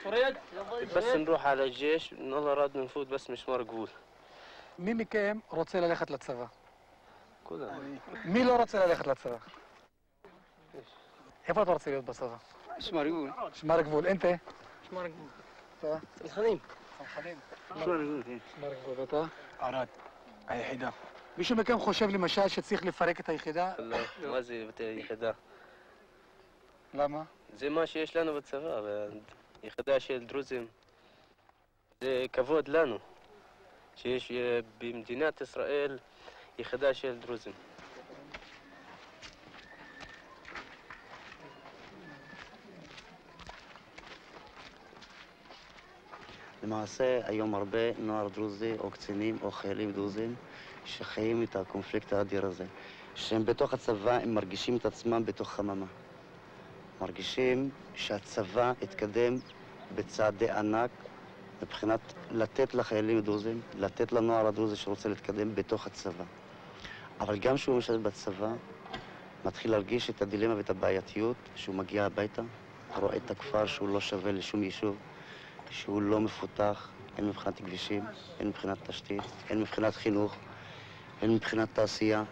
طريد بس نروح على الجيش ان الله راد نفوت بس مشوار قبول. מי מכם רוצה ללכת לצבא? كلنا. מי לא רוצה ללכת לצבא? איפה אתה רוצה להיות בצבא? משמר גבול. משמר גבול, אינטה? משמר גבול. אתה? צנחנים. צנחנים. משמר גבול, כן. משמר גבול, ואתה? ערד, היחידה. מישהו מכם חושב למשל שצריך לפרק את היחידה? לא, מה זה יחידה? למה? זה מה שיש לנו בצבא, יחידה של דרוזים. זה כבוד לנו, שיש במדינת ישראל יחידה של דרוזים. למעשה, היום הרבה נוער דרוזי או קצינים או חיילים דרוזים שחיים את הקונפליקט האדיר הזה, שהם בתוך הצבא, הם מרגישים את עצמם בתוך חממה. מרגישים שהצבא התקדם בצעדי ענק מבחינת לתת לחיילים דרוזים, לתת לנוער הדרוזי שרוצה להתקדם בתוך הצבא. אבל גם כשהוא משרת בצבא, מתחיל להרגיש את הדילמה ואת הבעייתיות, שהוא מגיע הביתה, רואה את הכפר שהוא לא שווה לשום יישוב, שהוא לא מפותח, הן מבחינת כבישים, הן מבחינת תשתית, הן מבחינת חינוך, הן מבחינת תעשייה.